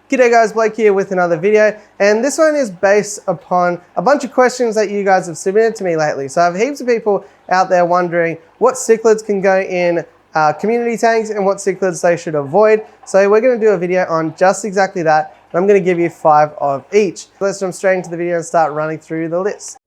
G'day guys, Blake here with another video, and this one is based upon a bunch of questions that you guys have submitted to me lately. So I have heaps of people out there wondering what cichlids can go in community tanks and what cichlids they should avoid. So we're going to do a video on just exactly that, and I'm going to give you 5 of each. Let's jump straight into the video and start running through the list.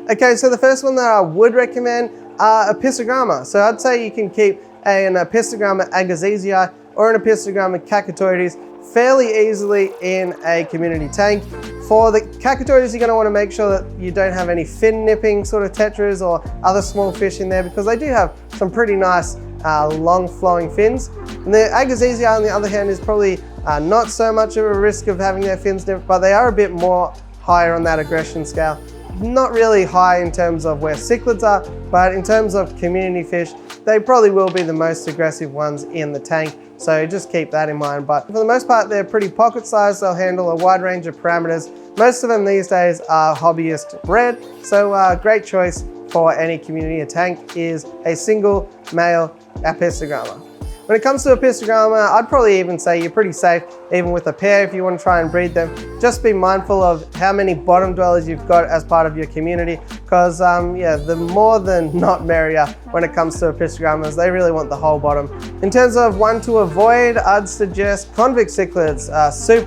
Okay, so the first one that I would recommend are Apistogramma. So I'd say you can keep an Apistogramma agassizii or an Apistogramma cacatoides fairly easily in a community tank. For the cacatoides, you're going to want to make sure that you don't have any fin nipping sort of tetras or other small fish in there, because they do have some pretty nice long flowing fins. And the agassizii, on the other hand, is probably not so much of a risk of having their fins nipped, but they are a bit more higher on that aggression scale. Not really high in terms of where cichlids are, but in terms of community fish, they probably will be the most aggressive ones in the tank. So just keep that in mind. But for the most part, they're pretty pocket sized. They'll handle a wide range of parameters. Most of them these days are hobbyist bred. So great choice for any community tank is a single male Apistogramma. When it comes to Apistogramma, I'd probably even say you're pretty safe even with a pair if you want to try and breed them. Just be mindful of how many bottom dwellers you've got as part of your community, because yeah, the more than not merrier when it comes to Apistogrammas. They really want the whole bottom. In terms of one to avoid, I'd suggest Convict Cichlids.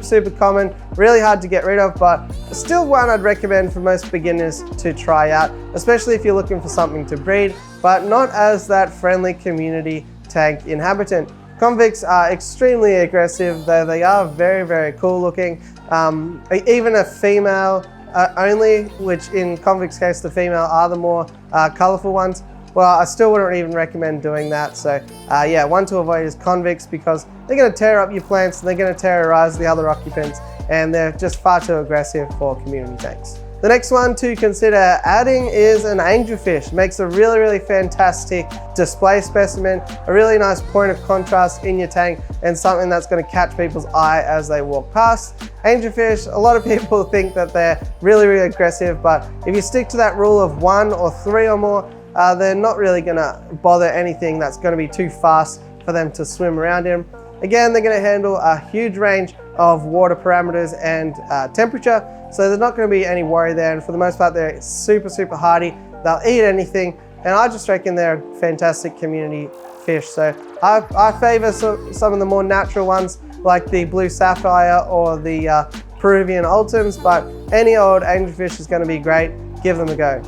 Super common, really hard to get rid of, but still one I'd recommend for most beginners to try out, especially if you're looking for something to breed, but not as that friendly community tank inhabitant. Convicts are extremely aggressive, though they are very cool looking. Even a female only, which in convicts case the female are the more colorful ones, well, I still wouldn't even recommend doing that. So yeah, one to avoid is convicts, because they're going to tear up your plants and they're going to terrorize the other occupants, and they're just far too aggressive for community tanks. The next one to consider adding is an angelfish. Makes a really fantastic display specimen, a really nice point of contrast in your tank, and something that's going to catch people's eye as they walk past. Angelfish, a lot of people think that they're really aggressive, but if you stick to that rule of 1 or 3 or more, they're not really going to bother anything that's going to be too fast for them to swim around in. Again, they're going to handle a huge range of water parameters and temperature, so there's not going to be any worry there. And for the most part, they're super hardy. They'll eat anything, and I just reckon they're a fantastic community fish. So I favor some of the more natural ones like the blue sapphire or the Peruvian ultims, but any old angelfish is going to be great. Give them a go.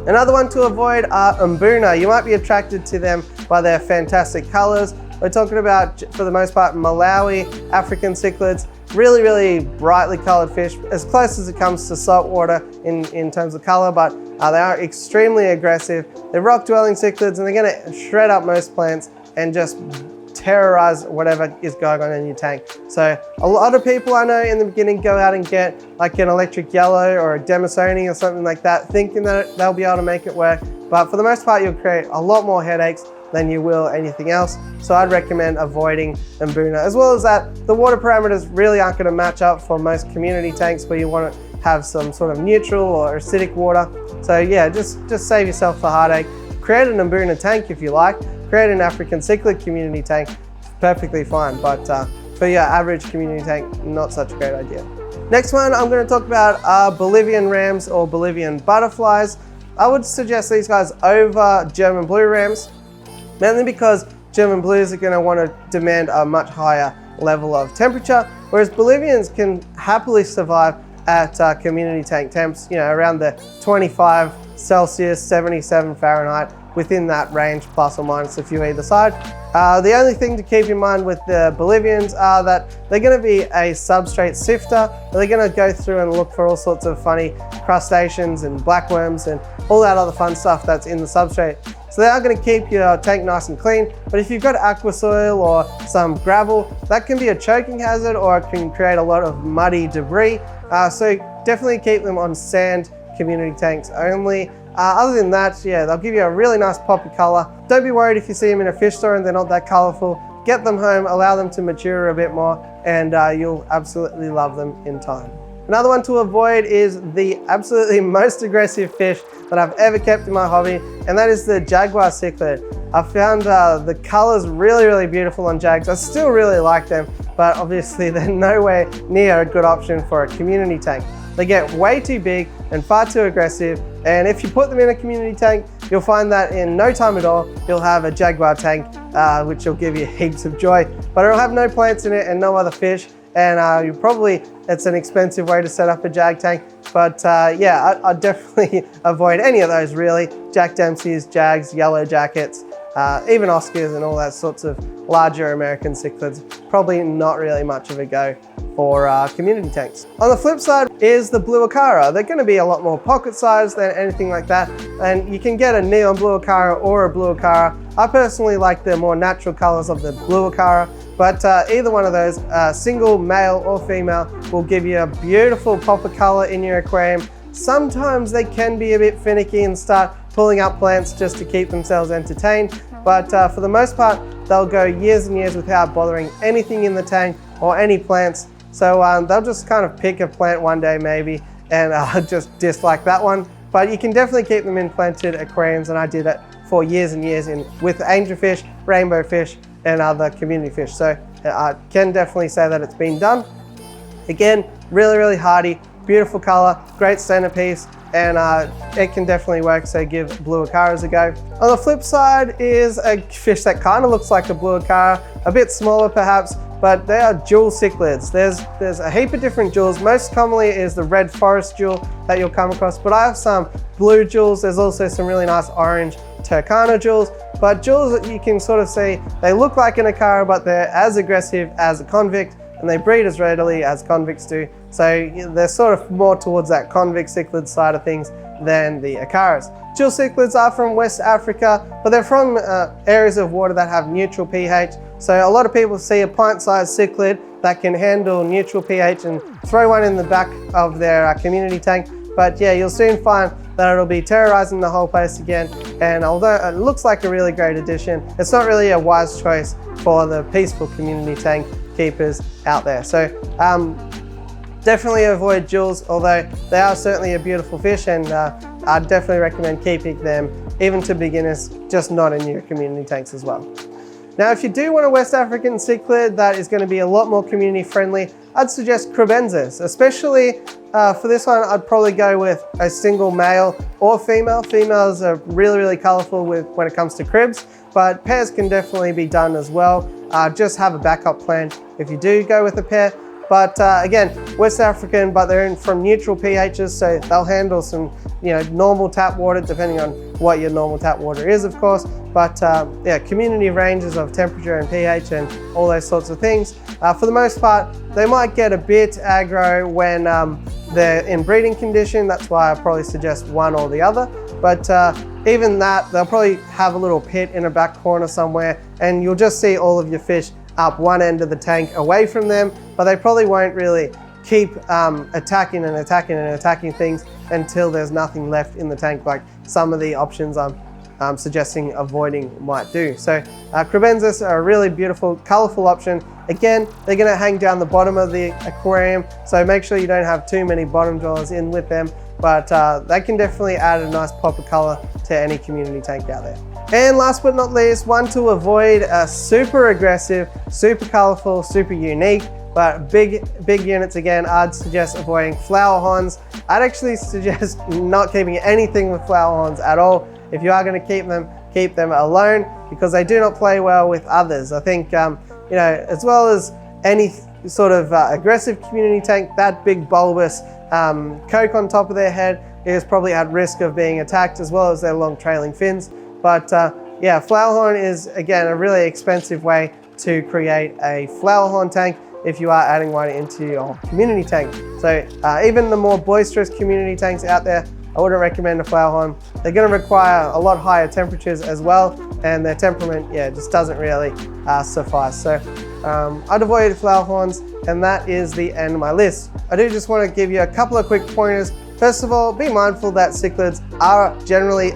Another one to avoid are Mbuna. You might be attracted to them by their fantastic colors. We're talking about, for the most part, Malawi African cichlids. Really brightly colored fish, as close as it comes to saltwater in terms of color, but they are extremely aggressive. They're rock dwelling cichlids, and they're going to shred up most plants and just terrorize whatever is going on in your tank. So a lot of people I know in the beginning go out and get like an electric yellow or a Demisoni or something like that, thinking that they'll be able to make it work, but for the most part you'll create a lot more headaches than you will anything else. So I'd recommend avoiding Mbuna. As well as that, the water parameters really aren't going to match up for most community tanks where you want to have some sort of neutral or acidic water. So yeah, just save yourself the heartache. Create an Mbuna tank if you like. Create an African cichlid community tank, perfectly fine. But for your average community tank, not such a great idea. Next one I'm going to talk about are Bolivian Rams or Bolivian butterflies. I would suggest these guys over German blue rams, mainly because German blues are going to want to demand a much higher level of temperature, whereas Bolivians can happily survive at community tank temps, you know, around the 25 Celsius, 77 Fahrenheit, within that range, plus or minus a few either side. The only thing to keep in mind with the Bolivians are that they're going to be a substrate sifter. They're going to go through and look for all sorts of funny crustaceans and blackworms and all that other fun stuff that's in the substrate. So they are going to keep your tank nice and clean, but if you've got aqua soil or some gravel, that can be a choking hazard, or it can create a lot of muddy debris. So definitely keep them on sand community tanks only. Other than that, yeah, they'll give you a really nice pop of color. Don't be worried if you see them in a fish store and they're not that colorful. Get them home, allow them to mature a bit more, and you'll absolutely love them in time. Another one to avoid is the absolutely most aggressive fish that I've ever kept in my hobby, and that is the Jaguar Cichlid. I found the colors really, really beautiful on Jags. I still really like them, but obviously they're nowhere near a good option for a community tank. They get way too big and far too aggressive, and if you put them in a community tank, you'll find that in no time at all, you'll have a Jaguar tank, which will give you heaps of joy, but it'll have no plants in it and no other fish, and it's an expensive way to set up a Jag tank, but yeah, I'd definitely avoid any of those really. Jack Dempsey's, Jags, Yellow Jackets, even Oscars and all that sorts of larger American cichlids, probably not really much of a go for community tanks. On the flip side is the blue Acara. They're going to be a lot more pocket sized than anything like that, and you can get a neon blue Acara or a blue Acara. I personally like the more natural colors of the blue Acara, but either one of those, single male or female, will give you a beautiful pop of color in your aquarium. Sometimes they can be a bit finicky and start pulling up plants just to keep themselves entertained, but for the most part, they'll go years and years without bothering anything in the tank or any plants. So they'll just kind of pick a plant one day maybe and just dislike that one. But you can definitely keep them in planted aquariums, and I did it for years and years with angelfish, rainbow fish, and other community fish. So I can definitely say that it's been done. Again, really, really hardy, beautiful color, great centerpiece, and it can definitely work, so give blue Acaras a go. On the flip side is a fish that kind of looks like a blue Acara, a bit smaller perhaps, but they are jewel cichlids. There's a heap of different jewels. Most commonly is the red forest jewel that you'll come across, but I have some blue jewels. There's also some really nice orange Turkana jewels, but jewels that you can sort of see, they look like an Acara, but they're as aggressive as a convict, and they breed as readily as convicts do. So they're sort of more towards that convict cichlid side of things than the Acaras. Jewel cichlids are from West Africa, but they're from areas of water that have neutral pH. So a lot of people see a pint-sized cichlid that can handle neutral pH and throw one in the back of their community tank. But yeah, you'll soon find that it'll be terrorizing the whole place again. And although it looks like a really great addition, it's not really a wise choice for the peaceful community tank keepers out there. So definitely avoid jewels, although they are certainly a beautiful fish, and I'd definitely recommend keeping them even to beginners, just not in your community tanks as well. Now, if you do want a West African cichlid that is going to be a lot more community friendly, I'd suggest Kribensis. Especially for this one, I'd probably go with a single male or female. Females are really, really colorful when it comes to cribs, but pairs can definitely be done as well. Just have a backup plan if you do go with a pair. But again, West African, but they're from neutral pHs, so they'll handle some, normal tap water, depending on what your normal tap water is, of course. But yeah, community ranges of temperature and pH and all those sorts of things. For the most part, they might get a bit aggro when they're in breeding condition. That's why I probably suggest one or the other. But even that, they'll probably have a little pit in a back corner somewhere, and you'll just see all of your fish up one end of the tank away from them, but they probably won't really keep attacking things until there's nothing left in the tank, like some of the options I'm suggesting avoiding might do. So Kribensis are a really beautiful, colorful option. Again, they're going to hang down the bottom of the aquarium, so make sure you don't have too many bottom dwellers in with them, but they can definitely add a nice pop of color to any community tank out there. And last but not least, one to avoid, super aggressive, super colorful, super unique, but big units again, I'd suggest avoiding Flowerhorns. I'd actually suggest not keeping anything with Flowerhorns at all. If you are going to keep them alone, because they do not play well with others. I think, as well as any sort of aggressive community tank, that big bulbous coke on top of their head is probably at risk of being attacked, as well as their long trailing fins. But yeah, Flowerhorn is, again, a really expensive way to create a Flowerhorn tank if you are adding one into your community tank. So even the more boisterous community tanks out there, I wouldn't recommend a Flowerhorn. They're going to require a lot higher temperatures as well, and their temperament, just doesn't really suffice. So I'd avoid Flowerhorns, and that is the end of my list. I do just want to give you a couple of quick pointers. First of all, be mindful that cichlids are generally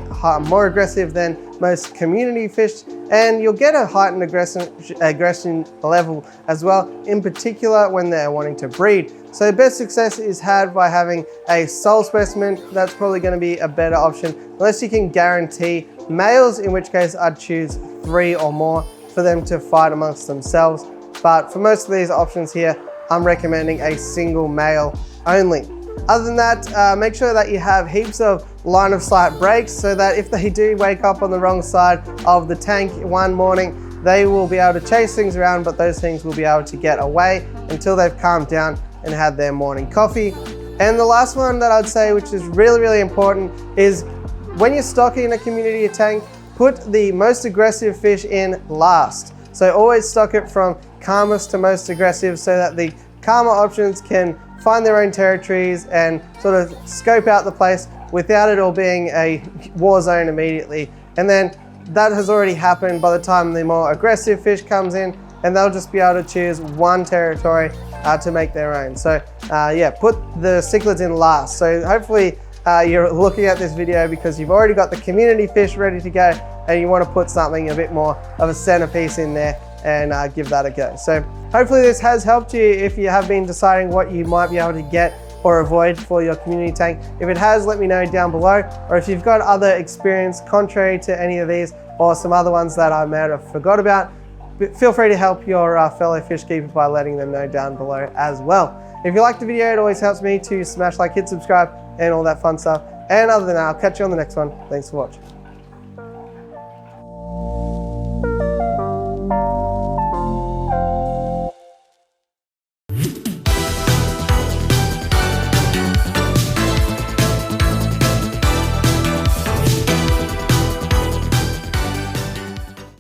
more aggressive than most community fish, and you'll get a heightened aggression level as well, in particular when they're wanting to breed. So best success is had by having a sole specimen. That's probably going to be a better option, unless you can guarantee males, in which case I'd choose 3 or more for them to fight amongst themselves. But for most of these options here, I'm recommending a single male only. Other than that, make sure that you have heaps of line of sight breaks, so that if they do wake up on the wrong side of the tank one morning, they will be able to chase things around, but those things will be able to get away until they've calmed down and had their morning coffee. And the last one that I'd say, which is really, really important, is when you're stocking a community tank, put the most aggressive fish in last. So always stock it from calmest to most aggressive, so that the calmer options can find their own territories and sort of scope out the place without it all being a war zone immediately. And then that has already happened by the time the more aggressive fish comes in, and they'll just be able to choose one territory to make their own. So yeah, put the cichlids in last. So hopefully you're looking at this video because you've already got the community fish ready to go, and you want to put something a bit more of a centerpiece in there and give that a go. So hopefully this has helped you if you have been deciding what you might be able to get or avoid for your community tank. If it has, let me know down below, or if you've got other experience contrary to any of these or some other ones that I may have forgot about, feel free to help your fellow fish keeper by letting them know down below as well. If you liked the video, it always helps me to smash like, hit subscribe, and all that fun stuff. And other than that, I'll catch you on the next one. Thanks for watching.